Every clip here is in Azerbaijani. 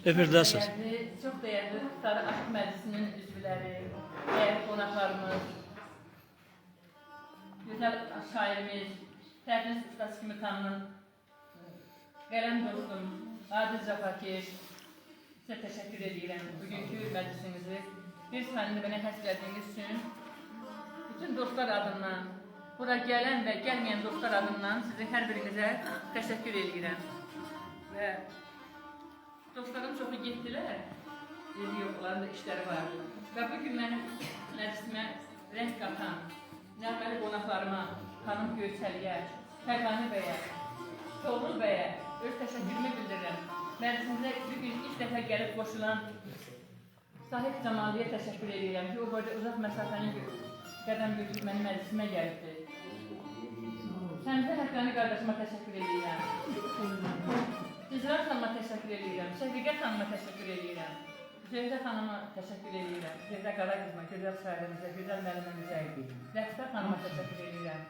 Efirdəsiz. Çox dəyərli Sarı Aşıq Məclisinin üzvləri, dəyərli qonaqlarımız, gözəl şairimiz, Təbriz ustası kimi tanınan qələm dostum Adil Cəfakir, sizə təşəkkür edirəm bugünkü məclisinizi bir saniyə mənə həsr etdiyiniz üçün. Bütün dostlar adından, bura gələn və gəlməyən dostlar adından sizin hər birinizə təşəkkür edirəm. Və dostlarım çoxu getdilər, evi yox, onların da işləri vardı. Və bugün mənim məclisimə rəng qatan, nəğməli qonaqlarıma, xanım Göyçəliyə, Fərqani bəyə, Toğrul bəyə öz təşəkkürümü bildirirəm. Məclisimizə bugün ilk dəfə gəlib qoşulan Sahib Cəmaliyə təşəkkür edirəm ki, o boyda uzaq məsafəni qədəm götürüb mənim məclisimə gəlibdir. Səmizə Həqqani qardaşıma təşəkkür edirəm. İcra xanıma təşəkkür edirəm, Şəfiqə xanıma təşəkkür edirəm, Zövdə xanıma təşəkkür edirəm, Zövdə Qaraqızma, gözəl şairimizə, gözəl müəllimimizə, Ləxtə xanıma təşəkkür edirəm,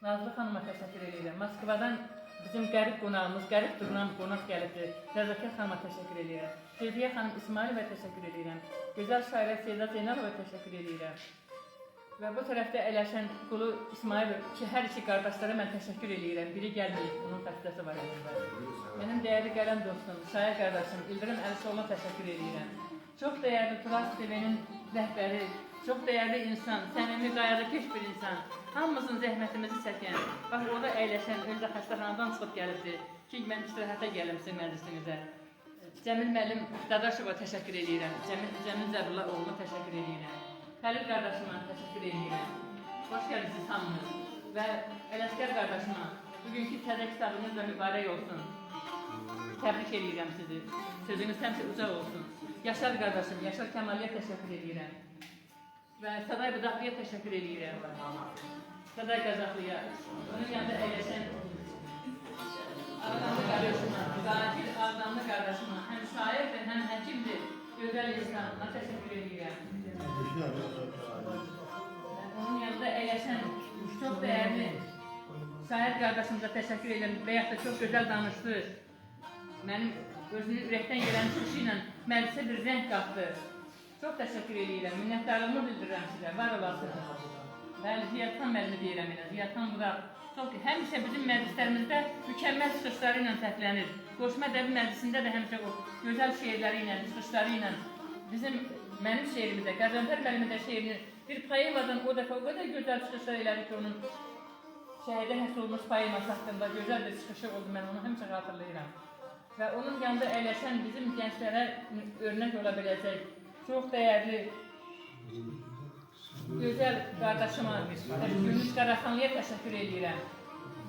Nazlı xanıma təşəkkür edirəm, Moskvadan bizim qərib qonağımız, qərib durulan qonaq gəlibdir, Rəzakət xanıma təşəkkür edirəm, Zülfiyə xanım İsmailova təşəkkür edirəm, gözəl şairə Seyda Zeynalova təşəkkür edirəm. Və bu tərəfdə əyləşən Qulu İsmailov ki, hər iki qardaşlara mən təşəkkür edirəm. Biri gəlməyib, onun xəstəsi var əlimdə. Mənim dəyərli qələm dostum, şair qardaşım İldırım Əlisoğlu'na təşəkkür edirəm. Çox dəyərli Turas TV-nin rəhbəri, çox dəyərli insan, səmimi qayadakeş bir insan, hamımızın zəhmətimizi çəkən, bax orada əyləşən, özü də xəstəxanadan çıxıb gəlibdir ki, mən istirahətə gəlim sizin məclisinizə. Cəmil müəllim Dadaşova təşəkkür edirəm, Cəmil Zəbullah oğluna təşəkkür edirəm. Xəlil qardaşıma təşəkkür edirəm. Xoş gəlirsiniz hamınız. Və Ələsgər qardaşıma bugünkü təzə kitabınız da mübarək olsun. Təbrik edirəm sizi. Sözünüz həmişə uca olsun. Yaşar qardaşım, Yaşar Kəmaliyə təşəkkür edirəm. Və Saday Budaqlıya təşəkkür edirəm. Saday Qazaxlıya. Onun yanında əyləşən Ağdamlı qardaşıma, Zahir Ağdamlı qardaşıma, həm şairdir, həm həkimdir, gözəl insanına təşəkkür edirəm. Onun yanında əyləşən çox dəyərli şair qardaşımıza təşəkkür edirəm və yaxud da çox gözəl danışdı. Mənim özünün ürəkdən gələn çıxışı ilə məclisə bir rəng qatdı. Çox təşəkkür edirəm, minnətdarlığımı bildirirəm sizə, var olasınız. Bəli, Ziyadxan müəllimi deyirəm yenə, Ziyadxan Budaq. Həmişə bizim məclislərimizdə mükəmməl çıxışları ilə səslənir. Qoşma ədəbi məclisində də həmişə o gözəl şeirləri ilə, çıxışları ilə mənim şeirimizdə, Qəzənfər müəllimin də şeirini bir poemadan o dəfə o qədər gözəl çıxışlar elədi ki, onun şəhərdə həsr olmuş poeması haqqında gözəl bir çıxışı oldu, mən onu həmişə xatırlayıram. Və onun yanında əyləşən bizim gənclərə örnək ola biləcək çox dəyərli, gözəl qardaşıma, Gümüş Qaraxanlıya təşəkkür edirəm.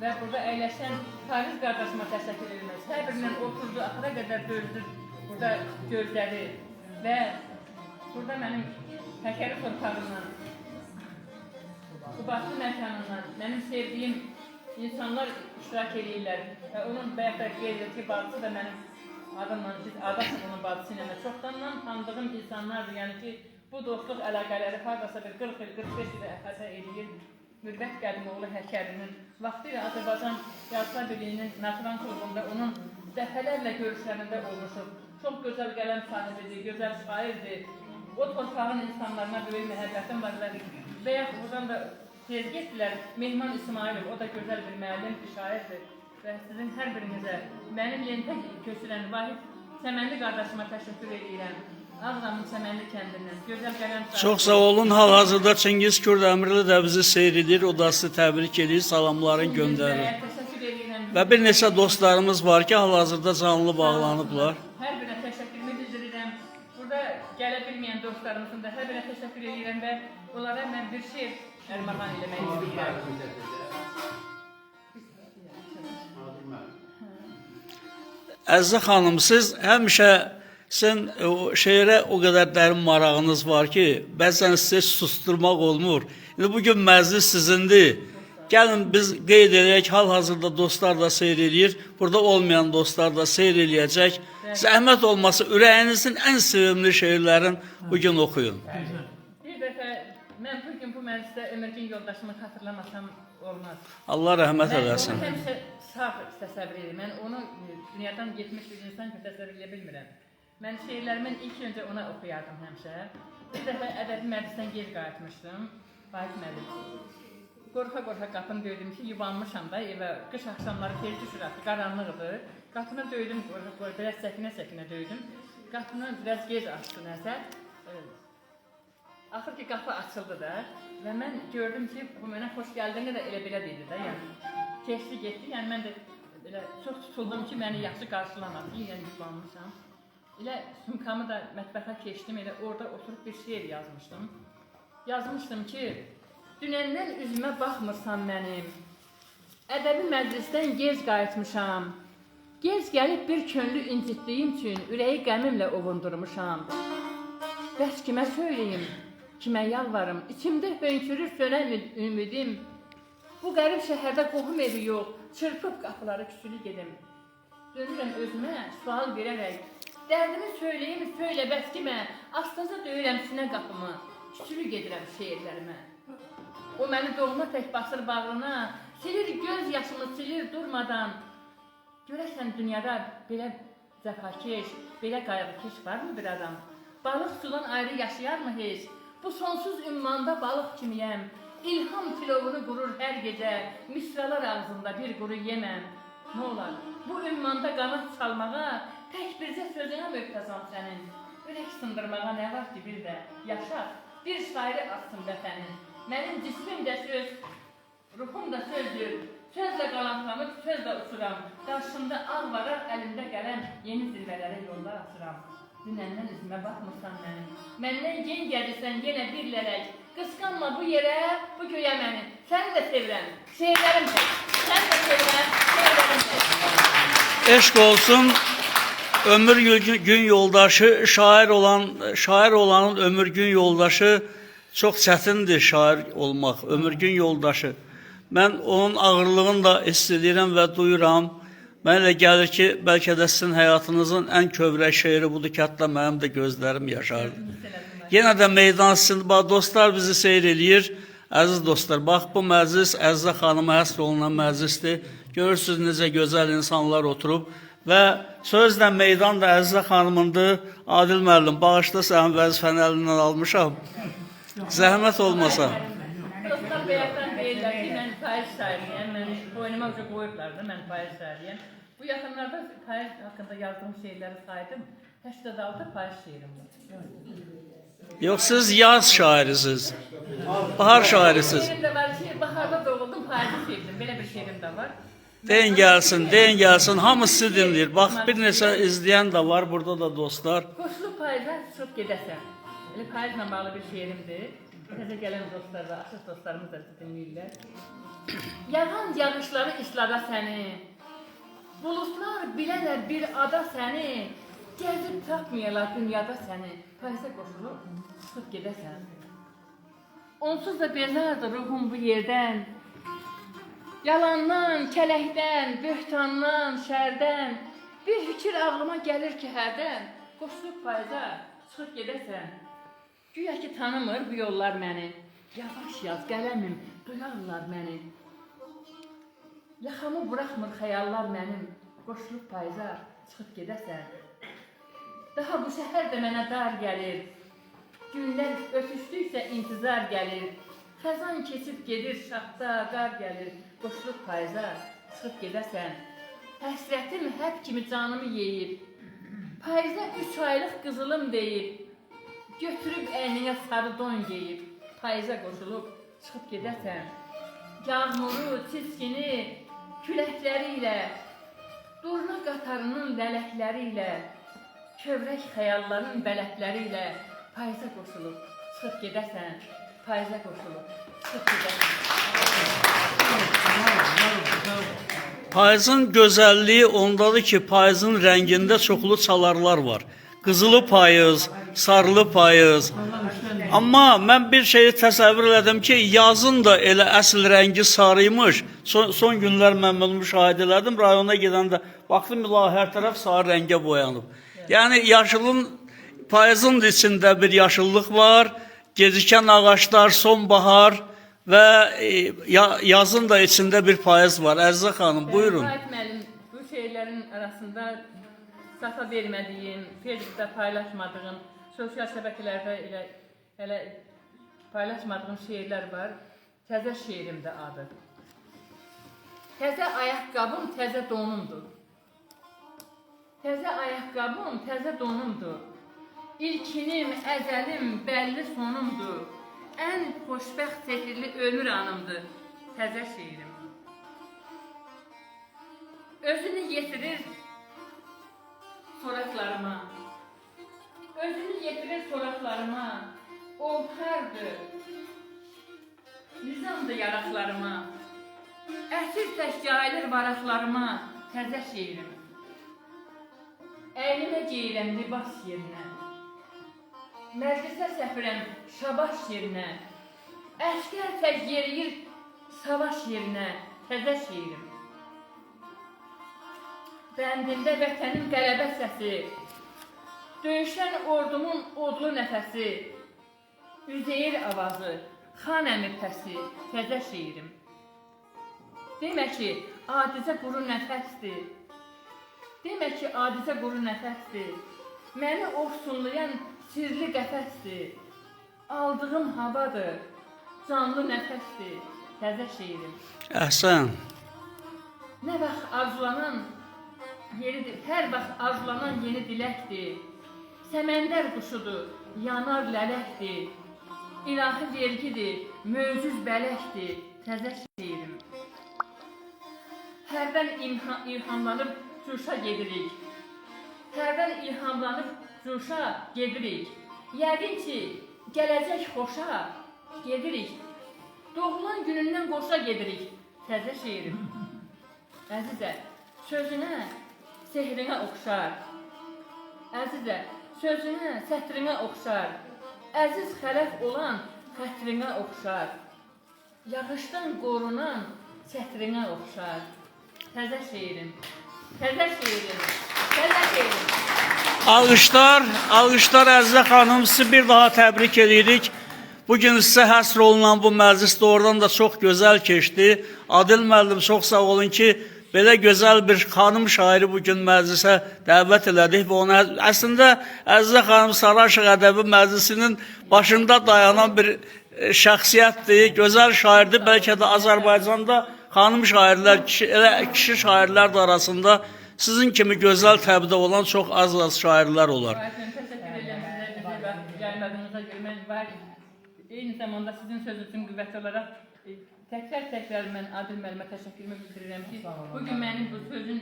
Və burada əyləşən Fariz qardaşıma təşəkkür edirəm. Hər birindən oturdu, axıra qədər dözdü, burada gözləri və burada mənim Həkəri torpağından, Qubadlı məkanından, mənim sevdiyim insanlar iştirak edirlər. Və onun bayaq da qeyd edir ki, bacısı da mənim adımla, siz adaşım onun bacısı ilə çoxdandan tanıdığım insanlardır. Yəni ki, bu dostluq əlaqələri haradasa bir 40 il, 45 il əxəsə edir. Mürvət Qədimoğlu Həkərinin vaxtı ilə Azərbaycan Yazıçılar Birliyinin Natıran klubunda onun dəfələrlə görüşlərində olmuşuq. Çox gözəl qələm sahibidir, gözəl şairdir. O torpağın insanlarına böyük məhəbbətim var və yaxud buradan da tez getdilər Mehman İsmailov, o da gözəl bir müəllim, bir şairdir. Və sizin hər birinizə, mənim Yentək köçürən Vahid Səmənli qardaşıma təşəkkür edirəm. Ağdamın Səmənli kəndindən, gözəl qələm sahibidir. Çox sağ olun. Hal-hazırda Çingiz Kürdəmirli də bizi seyr edir, o da sizi təbrik edir, salamlarını göndərir. Təşəkkür edirəm. Və bir neçə dostlarımız var ki, hal-hazırda canlı bağlanıblar. Hər birinə təşəkkürümü bildirirəm. Burada gələ bilməyən dostlarımızın da hər birinə təşəkkür edirəm və onlara mən bir şeir ərmağan eləmək istəyirəm. Əzizə xanım, siz həmişə şeirə o qədər dərin marağınız var ki, bəzən sizə susturmaq olmur. İndi bugün məclis sizindir. Gəlin biz qeyd edək, hal-hazırda dostlar da seyr edir, burada olmayan dostlar da seyr eləyəcək. Zəhmət olması ürəyinizin ən sevimli şeirlərin bugün oxuyun. Bir dəfə, mən bugün bu məclisdə Ömürgün yoldaşımı xatırlamasam olmaz. Allah rəhmət eləsin. Mən onu həmişə sağ təsəvvür edirəm. Mən onu dünyadan getmiş bir insan kimi təsəvvür edə bilmirəm. Mən şeirlərimi ilk öncə ona oxuyardım həmişə. Bir dəfə ədəbi məclisdən gec qayıtmışdım. Vahid müəllim. Qorxa-qorxa qapını döydüm ki, yubanmışam da evə. Qış axşamları tez düşür artıq, qaranlıqdır. Qapını döydüm, biraz səkinə-səkinə döydüm. Qapını biraz gec açdı nəsə. Axır ki, qapı açıldı da və mən gördüm ki, bu mənə xoş gəldiyində də elə-belə dedi də, yəni. Keçdi, getdi, yəni mən də belə çox tutuldum ki, məni yaxşı qarşılamadı, yəni yubanmışam. Elə sumkamı da mətbəxə keçdim, elə orada oturub bir şeir yazmışdım. Yazmışdım ki, dünəndən üzümə baxmırsan mənim, ədəbi məclisdən gec qayıtmışam. Gec gəlib bir könlü incitdiyim üçün ürəyi qəmimlə ovundurmuşam. Bəs kimə söyləyim, kimə yalvarım, içimdə hönkürür sönən ümidim. Bu qərib şəhərdə qohum evi yox, çırpıb qapıları küçülü gedim. Dönürəm özümə, sual verərək, dərdimi söyləyim, söylə bəs kimə, astaca döyürəm sinə qapımı, küçülü gedirəm şeirlərimə. O məni doğma tək basır bağrına, silir göz yaşımı, silir durmadan. Görəsən dünyada belə cəfakeş, belə qayğıkeş varmı bir adam? Balıq sudan ayrı yaşayarmı heç? Bu sonsuz ümmanda balıq kimiyəm. İlham tilovunu qurur hər gecə, misralar ağzında bir quru yeməm. Nə olar, bu ümmanda qanat çalmağa, tək bircə sözünə möhtəzam sənin. Ürək sındırmağa nə var ki bir də, yaşa, bir şairi atsın vətənin. Mənim cismim də söz, ruhum da sözdür. Sözlə qanatlanıb, sözlə uçuram. Qarşımda ağ varar, əlimdə qələm, yeni zirvələrə yollar açıram. Dünəndən üzümə baxmırsan mənim. Məndən gen gəlirsən yenə bir lələk. Qısqanma bu yerə, bu göyə məni. Səni də sevirəm, şeirlərim tək. Səni də sevirəm, şeirlərim tək. Eşq olsun, ömür gün yoldaşı, şair olanın ömür gün yoldaşı çox çətindir şair olmaq, ömür gün yoldaşı. Mən onun ağırlığını da hiss edirəm və duyuram. Mənə elə gəlir ki, bəlkə də sizin həyatınızın ən kövrək şeiri budur ki, hətta mənim də gözlərim yaşardı. Yenə də meydan sizin, dostlar bizi seyr eləyir. Əziz dostlar, bax bu məclis Əzizə xanıma həsr olunan məclisdir. Görürsünüz necə gözəl insanlar oturub və sözlə meydan da Əzizə xanımındır. Adil müəllim, bağışda sənin vəzifəni əlindən almışam. Zəhmət olmasa. Dostlar bəyəkdən deyirlər ki, mən payız şairiyəm, mən boynuma qoyublar da, mən payız şairiyəm. Bu yaxınlarda payız haqqında yazdığım şeyləri saydım, 86 payız şeirim var. Yox, siz yaz şairisiniz, bahar şairisiniz. Şeirim də var ki, baharda doğuldum, payızı sevdim, belə bir şeirim də var. Deyin gəlsin, hamı sizi dinləyir. Bax, bir neçə izləyən də var, burada da dostlar. Qoşulu payıza çıxıb gedəsən. Elə payızla bağlı bir şeirimdir. Təzə gələn dostlar da, asıl dostlarımız da dinləyirlər. Yağan yağışları islada səni, bulutlar bilələr bir ada səni, gəzib tapmayalar dünyada səni, payıza qoşulub çıxıb gedəsən. Onsuz da bezardır ruhum bu yerdən, yalandan, kələkdən, böhtandan, şərdən, bir fikir ağlıma gəlir ki hərdən, qoşulub payıza çıxıb gedəsən. Güya ki tanımır bu yollar məni, yavaş yaz qələmim, duyarlar məni. Yaxamı buraxmır xəyallar mənim, qoşulub payıza çıxıb gedəsən. Daha bu şəhər də mənə dar gəlir, günlər ötüşdüksə intizar gəlir. Xəzan keçib gedir, şaxta qar gəlir, qoşulub payıza çıxıb gedəsən. Həsrətim həb kimi canımı yeyib, payıza 3 aylıq qızılım deyib. Götürüb əyninə sarı don geyib, payıza qoşulub çıxıb gedəsən. Yağmuru, çiskini, küləkləri ilə, durna qatarının lələkləri ilə, kövrək xəyalların bələkləri ilə, payıza qoşulub çıxıb gedəsən, payıza qoşulub çıxıb gedəsən. Payızın gözəlliyi ondadır ki, payızın rəngində çoxlu çalarlar var. Qızılı payız, sarılı payız. Amma mən bir şeyi təsəvvür elədim ki, yazın da elə əsl rəngi sarıymış. Son günlər mən bunu müşahidə elədim. Rayona gedəndə baxdım, hər tərəf sarı rəngə boyanıb. Yəni payızın içində bir yaşıllıq var, gecikən ağaçlar, sonbahar və yazın da içində bir payız var. Əzizə xanım, buyurun. Vahid müəllim, bu şeirlərin arasında safa vermədiyim, Facebookda paylaşmadığım, sosial şəbəkələrdə elə paylaşmadığım şeirlər var. Təzə şeirimdə adı. Təzə ayaqqabım, təzə donumdur. Təzə ayaqqabım, təzə donumdur. İlkinim, əzəlim, bəlli sonumdur. Ən xoşbəxt sehirli ömür anımdır. Təzə şeirim. Özünü yetirir soraqlarıma. Özünü yetirir soraqlarıma. Ovhardır. Nizamdır yaraqlarıma. Əsir tək yayılır varaqlarıma. Təzə şeirim. Əynimə geyirəm libas yerinə. Məclisə səfirəm şabaş yerinə. Əskər tək yeriyir savaş yerinə. Təzə şeirim. Bəndində vətənin qələbə səsi. Döyüşən ordumun odlu nəfəsi. Üzeyir avazı, xan əmi pəsi. Təzə şeirim. Demək ki, adicə quru nəfəsdir. Demək ki, adicə quru nəfəsdir. Məni ofsunlayan sirli qəfəsdir. Aldığım havadır, canlı nəfəsdir. Təzə şeirim. Əhsən. Nə vaxt arzulanan yeridir, hər vaxt arzulanan yeni diləkdir. Səməndər quşudur, yanar lələkdir. İlahi vergidir, möcüz bələkdir. Təzə şeirim. Hərdən ilhamlanıb cuşa gedirik. Hərdən ilhamlanıb cuşa gedirik. Yəqin ki, gələcək xoşa gedirik. Doğulan günündən qoşa gedirik. Təzə şeirim. Əzizə, sözünə, sehrinə oxşar. Əzizə, sözünə, sətrinə oxşar. Əziz xələf olan xətrinə oxşar. Yağışdan qorunan sətrinə oxşar. Təzə şeirim. Təzə şeirim. Təzə şeirim. Alqışlar Əzizə xanım, sizi bir daha təbrik edirik. Bugün sizə həsr olunan bu məclis doğrudan da çox gözəl keçdi. Adil müəllim, çox sağ olun ki, belə gözəl bir xanım şairi bugün məclisə dəvət elədik və ona əslində Əzizə xanım Saraşıq Ədəbi Məclisinin başında dayanan bir şəxsiyyətdir, gözəl şairdir. Bəlkə də Azərbaycanda xanım şairlər, kişi şairlər də arasında sizin kimi gözəl təbdə olan çox az şairlər olar. Təşəkkür edirəm sizə bizi gəlmədiyinizə görə. Mən var, eyni zamanda sizin söz üçün qüvvət olaraq təkrar mən Adil müəllimə təşəkkürümü bildirirəm ki, bugün mənim bu sözün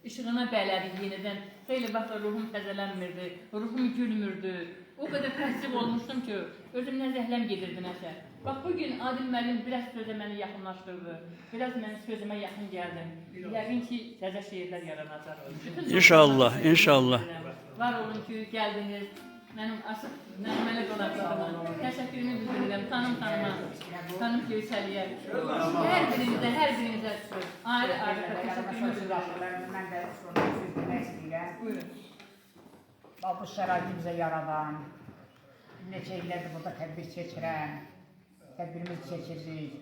işığına bələdi yenidən. Xeyli vaxt ruhum təzələnmirdi, ruhum gülmürdü. O qədər təəssüf olmuşdum ki, özümdən zəhləm gedirdi nəsə. Bax, bugün Adil müəllim biraz sözə məni yaxınlaşdırdı, biraz mənim sözümə yaxın gəldim. Yəqin ki, təzə şeirlər yaranacaq. İnşallah, inşallah. Var olun ki, gəldiniz. Mənim asıl mənə qonaqlarıma təşəkkürümü bildirirəm. Xanım Göyçəliyə. Hər birinizə ayrı-ayrı təşəkkürümü bildirirəm. Mən də sonra söz demək istəyirəm. Buyurun. Bu şəraiti bizə yaradan, neçə illərdir burada tədbir keçirəm, tədbirimiz keçiririk.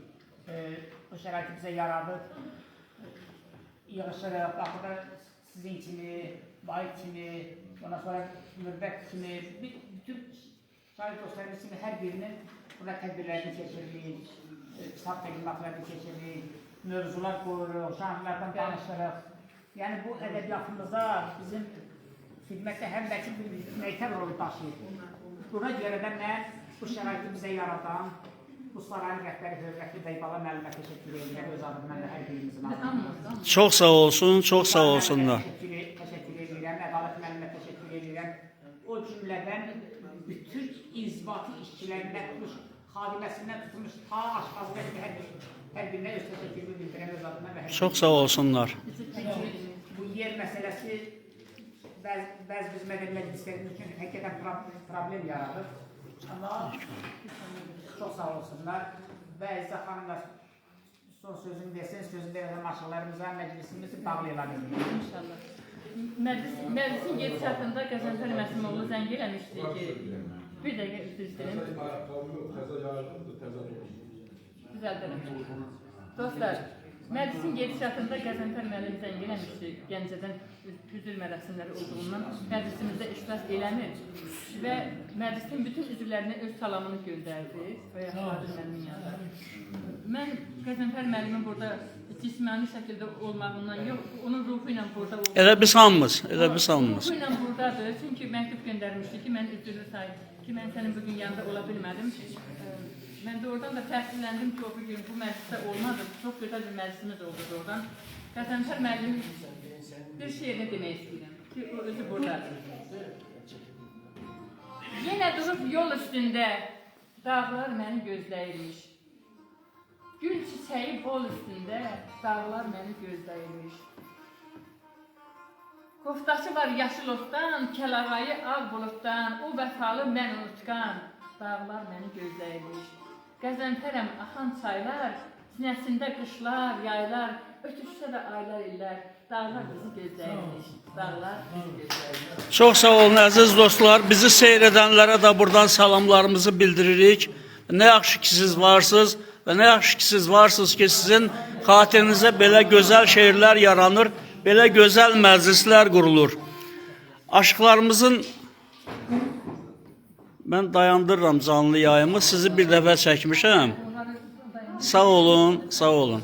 Bu şəraiti bizə yaradıb, yığışırıq, baxıda sizin kimi, Vahid kimi, ondan sonra Mürbət kimi, bütün şahid dostlarımız kimi hər birinin burada tədbirlərini keçiririk, kitab təqdimatlarını keçiririk, mövzular qoyuruq, şahidlərdən danışırıq. Yəni bu ədəbiyyatımıza bizim xidmətdə həm də ki, bir meytəb rolu daşıyır. Buna görə də mən bu şəraiti bizə yaradan, bu sarayın rəhbəri hörrətli Bəybala müəllimə təşəkkür edirəm, öz adımdan da hər birimizin adından. Çox sağ olsun, çox sağ olsunlar. Təşəkkür edirəm, Ədalət müəllimə təşəkkür edirəm. O cümlədən bütün inzibati işçilərinə tutmuş, xadiməsindən tutmuş, ta aşqazına hər birinə öz təşəkkürümü bildirəm, öz adımdan. Çox sağ olsunlar. Bu yer məsələsi bəzi bizim mədəni məclislərimiz üçün həqiqətən problem yaradır. Amma çox sağ olsunlar və Əzizə xanım da son sözünü desin, sözünü deyəndə maşınlarımıza məclisimizi bağlayıla bilir. İnşallah. Məclisin gedişatında Qəzənfər Məsimoğlu zəng eləmişdi ki, bir dəqiqə üzr istəyirəm. Düzəldərəm. Dostlar, Məclisin gedişatında Qəzənfər müəllim zəng eləmişdi, Gəncədən üzül mərasimləri olduğundan məclisimizdə iştirak eləmir və məclisin bütün üzvlərinə öz salamını göndərdi və Yaxşıladır müəllimin yanında. Mən Qəzənfər müəllimin burada cismani şəkildə olmağından yox, onun ruhu ilə burada oldu. Elə biz hamımız, elə biz hamımız. Ruhu ilə buradadır, çünki məktub göndərmişdi ki, mən üzrlü sayım ki, mən sənin bugün yanında ola bilmədim. Mən də oradan da təsirləndim ki, o bugün bu məclisdə olmadı. Çox gözəl bir məclisimiz oldu oradan. Qəzənfər müəllim bir şeyini demək istəyirəm ki, o özü buradadır. Yenə durub yol üstündə dağlar məni gözləyirmiş. Gül çiçəyi bol üstündə dağlar məni gözləyirmiş. Qoftaşı var yaşıl otdan, kəlağayı ağ bulutdan, o vəfalı mən unutqan dağlar məni gözləyirmiş. Qəzənfərəm axan çaylar, sinəsində qışlar, yaylar, ötüşsə də aylar illər, dağlar bizi gözləyirmiş, dağlar bizi gözləyirmiş. Çox sağ olun əziz dostlar. Bizi seyr edənlərə də buradan salamlarımızı bildiririk. Nə yaxşı ki siz varsınız və nə yaxşı ki siz varsınız ki sizin xatirinizə belə gözəl şeirlər yaranır, belə gözəl məclislər qurulur. Aşıqlarımızın mən dayandırıram canlı yayımı. Sizi bir dəfə çəkmişəm. Sağ olun, sağ olun.